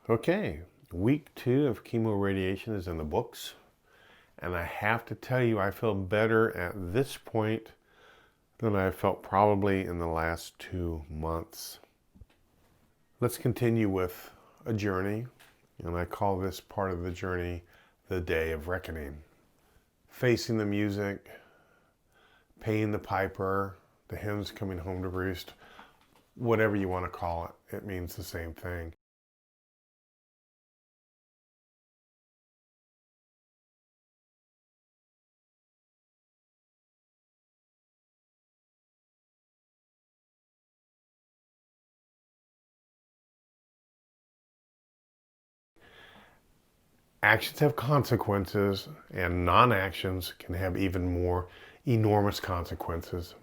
Okay, week 2 of chemoradiation is in the books, and I have to tell you, I feel better at this point than I felt probably in the last 2 months. Let's continue with a journey, and I call this part of the journey the Day of Reckoning. Facing the music, paying the piper, the hens coming home to roost, whatever you want to call it, it means the same thing. Actions have consequences, and non-actions can have even more enormous consequences.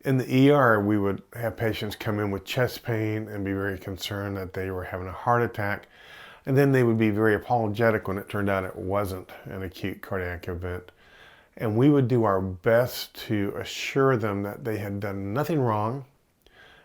In the ER, we would have patients come in with chest pain and be very concerned that they were having a heart attack, and then they would be very apologetic when it turned out it wasn't an acute cardiac event. And we would do our best to assure them that they had done nothing wrong,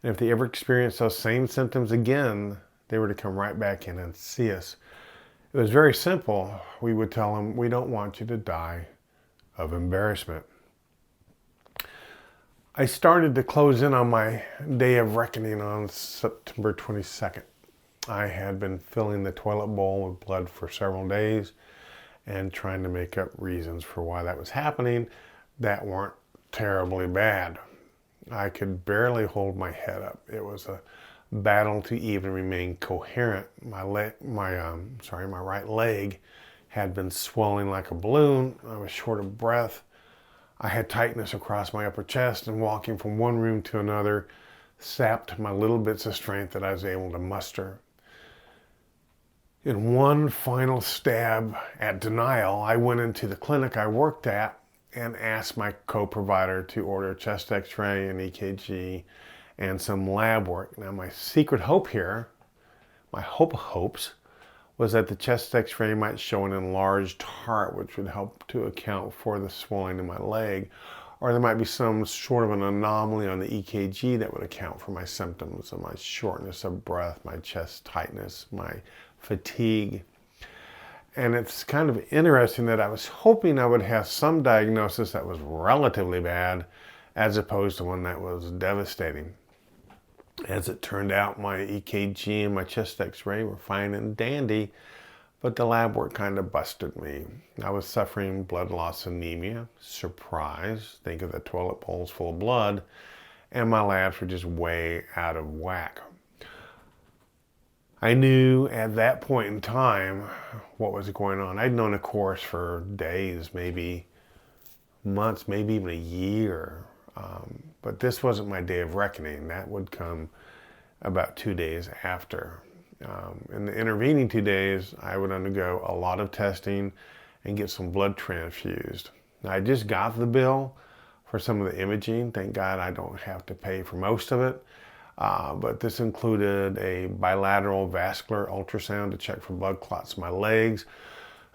and if they ever experienced those same symptoms again, they were to come right back in and see us. It was very simple. We would tell them, we don't want you to die of embarrassment. I started to close in on my day of reckoning on September 22nd. I had been filling the toilet bowl with blood for several days and trying to make up reasons for why that was happening that weren't terribly bad. I could barely hold my head up. It was a battle to even remain coherent. My right leg had been swelling like a balloon. I was short of breath. I had tightness across my upper chest, and walking from one room to another sapped my little bits of strength that I was able to muster. In one final stab at denial, I went into the clinic I worked at and asked my co-provider to order a chest x-ray, an EKG, and some lab work. Now, my secret hope here, my hope of hopes, was that the chest x-ray might show an enlarged heart, which would help to account for the swelling in my leg, or there might be some sort of an anomaly on the EKG that would account for my symptoms of my shortness of breath, my chest tightness, my fatigue. And it's kind of interesting that I was hoping I would have some diagnosis that was relatively bad as opposed to one that was devastating. As it turned out, my EKG and my chest x-ray were fine and dandy, but the lab work kind of busted me. I was suffering blood loss anemia, surprise, think of the toilet bowls full of blood, and my labs were just way out of whack. I knew at that point in time what was going on. I'd known, of course, for days, maybe months, maybe even a year. But this wasn't my day of reckoning. That would come about 2 days after. In the intervening 2 days, I would undergo a lot of testing and get some blood transfused. Now, I just got the bill for some of the imaging. Thank God I don't have to pay for most of it. But this included a bilateral vascular ultrasound to check for blood clots in my legs,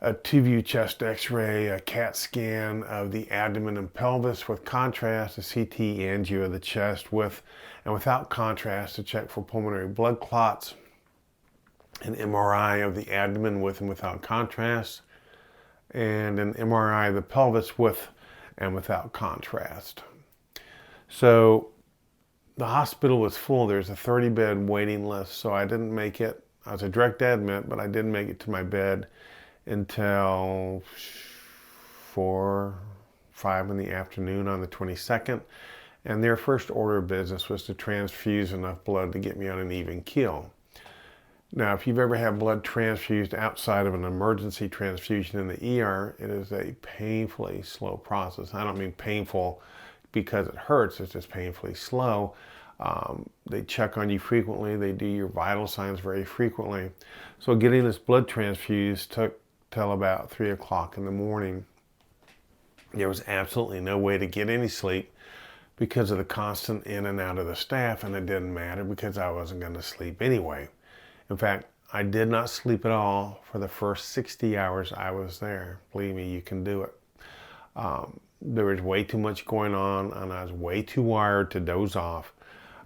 a 2-view chest x-ray, a CAT scan of the abdomen and pelvis with contrast, a CT angio of the chest with and without contrast to check for pulmonary blood clots, an MRI of the abdomen with and without contrast, and an MRI of the pelvis with and without contrast. So the hospital was full. There's a 30-bed waiting list, so I didn't make it. I was a direct admit, but I didn't make it to my bed until 4, 5 in the afternoon on the 22nd. And their first order of business was to transfuse enough blood to get me on an even keel. Now, if you've ever had blood transfused outside of an emergency transfusion in the ER, it is a painfully slow process. I don't mean painful because it hurts, it's just painfully slow. They check on you frequently, they do your vital signs very frequently. So getting this blood transfused took till about 3 o'clock in the morning. There was absolutely no way to get any sleep because of the constant in and out of the staff, and it didn't matter because I wasn't going to sleep anyway. In fact, I did not sleep at all for the first 60 hours I was there. Believe me, you can do it. There was way too much going on, and I was way too wired to doze off.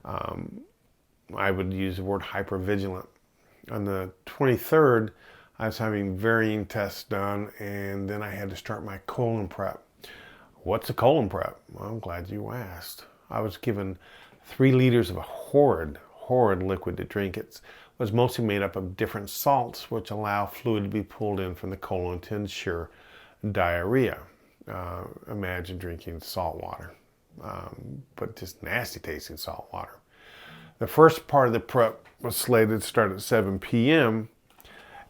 I would use the word hypervigilant. On the 23rd, I was having varying tests done, and then I had to start my colon prep. What's a colon prep? Well, I'm glad you asked. I was given 3 liters of a horrid liquid to drink. It was mostly made up of different salts, which allow fluid to be pulled in from the colon to ensure diarrhea. Imagine drinking salt water, but just nasty tasting salt water. The first part of the prep was slated to start at 7 p.m.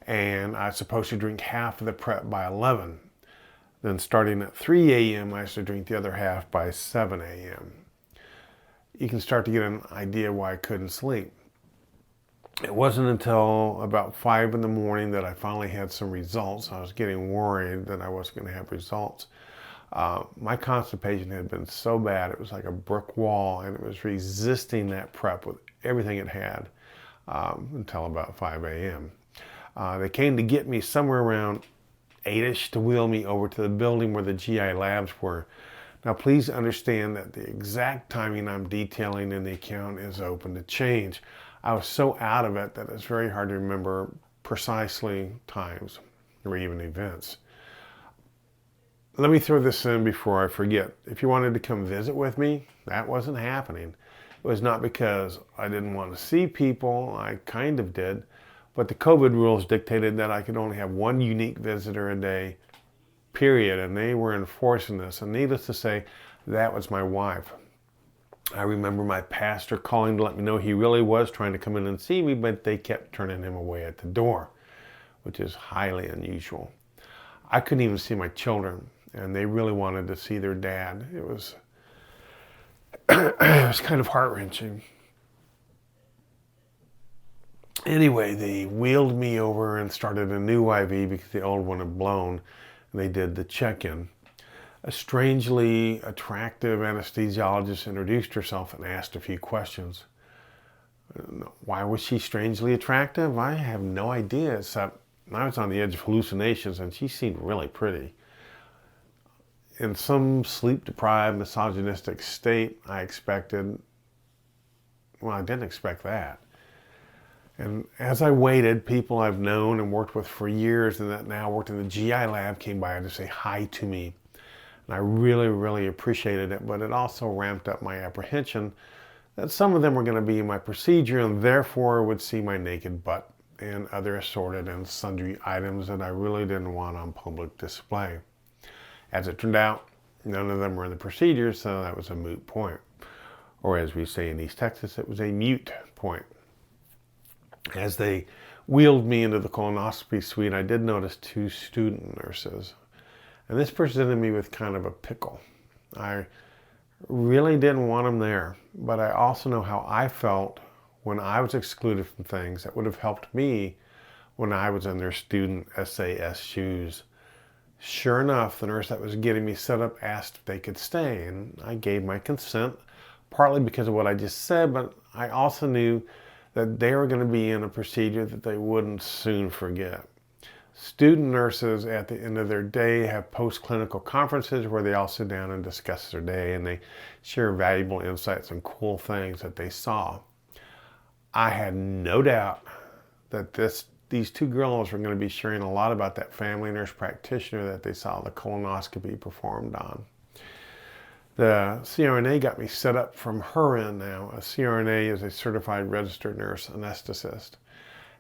and I was supposed to drink half of the prep by 11. Then starting at 3 a.m., I used to drink the other half by 7 a.m. You can start to get an idea why I couldn't sleep. It wasn't until about 5 in the morning that I finally had some results. I was getting worried that I wasn't going to have results. My constipation had been so bad, it was like a brick wall, and it was resisting that prep with everything it had until about 5 a.m. They came to get me somewhere around 8-ish to wheel me over to the building where the GI labs were. Now, please understand that the exact timing I'm detailing in the account is open to change. I was so out of it that it's very hard to remember precisely times or even events. Let me throw this in before I forget. If you wanted to come visit with me, that wasn't happening. It was not because I didn't want to see people. I kind of did. But the COVID rules dictated that I could only have one unique visitor a day, period. And they were enforcing this. And needless to say, that was my wife. I remember my pastor calling to let me know he really was trying to come in and see me, but they kept turning him away at the door, which is highly unusual. I couldn't even see my children, and they really wanted to see their dad. It was kind of heart-wrenching. Anyway, they wheeled me over and started a new IV because the old one had blown, and they did the check-in. A strangely attractive anesthesiologist introduced herself and asked a few questions. Why was she strangely attractive? I have no idea, except I was on the edge of hallucinations, and she seemed really pretty. In some sleep-deprived, misogynistic state, I didn't expect that. And as I waited, people I've known and worked with for years and that now worked in the GI lab came by to say hi to me. And I really, really appreciated it, but it also ramped up my apprehension that some of them were going to be in my procedure and therefore would see my naked butt and other assorted and sundry items that I really didn't want on public display. As it turned out, none of them were in the procedure, so that was a moot point. Or as we say in East Texas, it was a mute point. As they wheeled me into the colonoscopy suite, I did notice 2 student nurses. And this presented me with kind of a pickle. I really didn't want them there, but I also know how I felt when I was excluded from things that would have helped me when I was in their student SAS shoes. Sure enough, the nurse that was getting me set up asked if they could stay, and I gave my consent, partly because of what I just said, but I also knew that they were going to be in a procedure that they wouldn't soon forget. Student nurses at the end of their day have post-clinical conferences where they all sit down and discuss their day and they share valuable insights and cool things that they saw. I had no doubt that these 2 girls were going to be sharing a lot about that family nurse practitioner that they saw the colonoscopy performed on. The CRNA got me set up from her end now. A CRNA is a certified registered nurse anesthetist.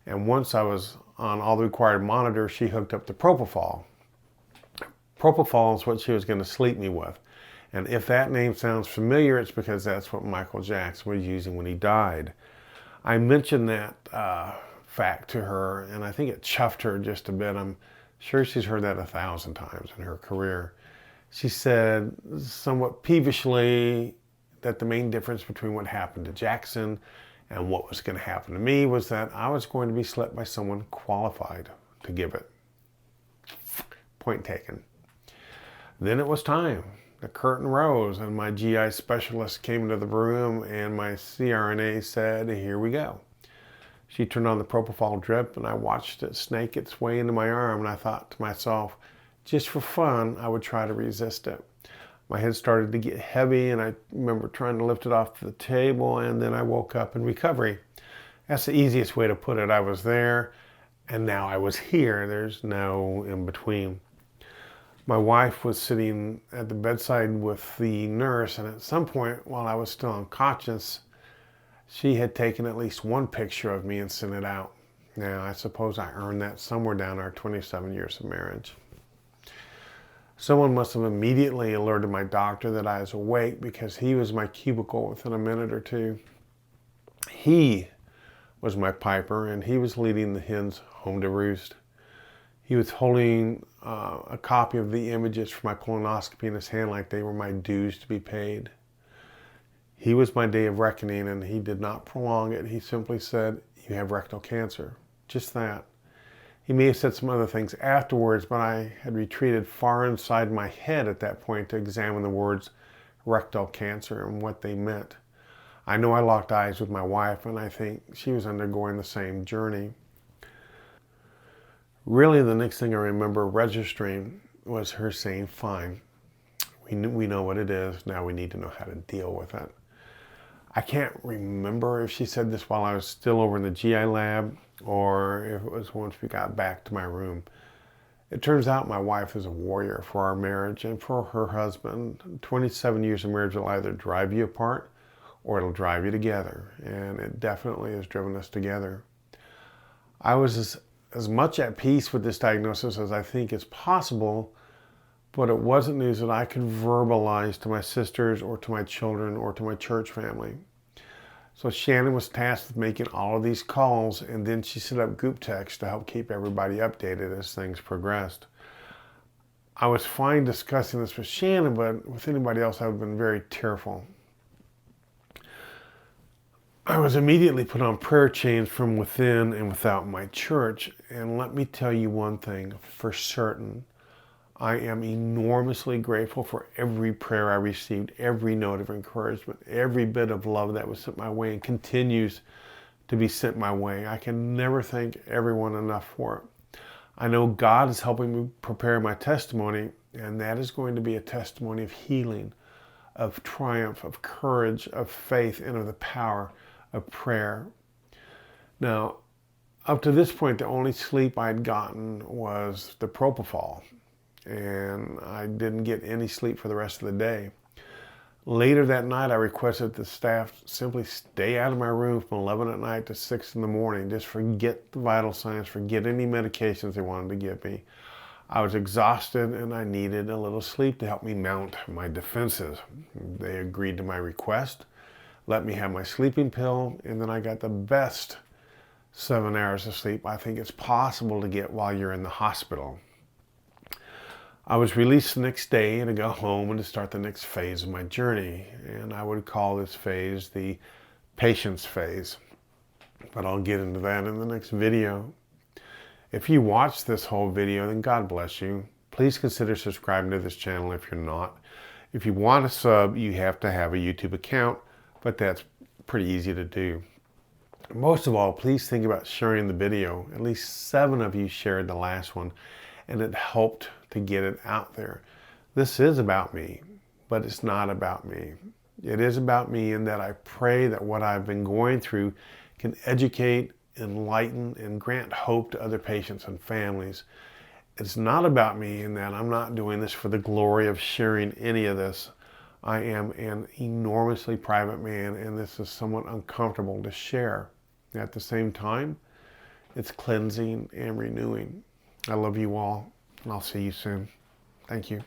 And once I was on all the required monitors, she hooked up the propofol. Propofol is what she was going to sleep me with. And if that name sounds familiar, it's because that's what Michael Jackson was using when he died. I mentioned that fact to her, and I think it chuffed her just a bit. I'm sure she's heard that 1,000 times in her career. She said, somewhat peevishly, that the main difference between what happened to Jackson and what was going to happen to me was that I was going to be slept by someone qualified to give it. Point taken. Then it was time. The curtain rose and my GI specialist came into the room and my CRNA said, here we go. She turned on the propofol drip and I watched it snake its way into my arm and I thought to myself, just for fun, I would try to resist it. My head started to get heavy and I remember trying to lift it off the table and then I woke up in recovery. That's the easiest way to put it. I was there, and now I was here. There's no in between. My wife was sitting at the bedside with the nurse, and at some point while I was still unconscious, she had taken at least one picture of me and sent it out. Now, I suppose I earned that somewhere down our 27 years of marriage. Someone must have immediately alerted my doctor that I was awake, because he was in my cubicle within a minute or two. He was my piper, and he was leading the hens home to roost. He was holding a copy of the images for my colonoscopy in his hand like they were my dues to be paid. He was my day of reckoning, and he did not prolong it. He simply said, "You have rectal cancer." Just that. He may have said some other things afterwards, but I had retreated far inside my head at that point to examine the words rectal cancer and what they meant. I know I locked eyes with my wife, and I think she was undergoing the same journey. Really, the next thing I remember registering was her saying, "Fine, we know what it is. Now we need to know how to deal with it." I can't remember if she said this while I was still over in the GI lab, or if it was once we got back to my room. It turns out my wife is a warrior for our marriage and for her husband. 27 years of marriage will either drive you apart or it'll drive you together, and it definitely has driven us together. I was as much at peace with this diagnosis as I think is possible, but it wasn't news that I could verbalize to my sisters or to my children or to my church family. So Shannon was tasked with making all of these calls, and then she set up group text to help keep everybody updated as things progressed. I was fine discussing this with Shannon, but with anybody else I would have been very tearful. I was immediately put on prayer chains from within and without my church, and let me tell you one thing for certain. I am enormously grateful for every prayer I received, every note of encouragement, every bit of love that was sent my way and continues to be sent my way. I can never thank everyone enough for it. I know God is helping me prepare my testimony, and that is going to be a testimony of healing, of triumph, of courage, of faith, and of the power of prayer. Now, up to this point, the only sleep I'd gotten was the propofol, and I didn't get any sleep for the rest of the day. Later that night, I requested the staff simply stay out of my room from 11 at night to 6 in the morning. Just forget the vital signs, forget any medications they wanted to give me. I was exhausted, and I needed a little sleep to help me mount my defenses. They agreed to my request, let me have my sleeping pill, and then I got the best 7 hours of sleep I think it's possible to get while you're in the hospital. I was released the next day to go home and to start the next phase of my journey, and I would call this phase the patience phase, but I'll get into that in the next video. If you watch this whole video, then God bless you. Please consider subscribing to this channel if you're not. If you want to sub, you have to have a YouTube account, but that's pretty easy to do. Most of all, please think about sharing the video. At least 7 of you shared the last one, and it helped to get it out there. This is about me, but it's not about me. It is about me in that I pray that what I've been going through can educate, enlighten, and grant hope to other patients and families. It's not about me in that I'm not doing this for the glory of sharing any of this. I am an enormously private man, and this is somewhat uncomfortable to share. At the same time, it's cleansing and renewing. I love you all, and I'll see you soon. Thank you.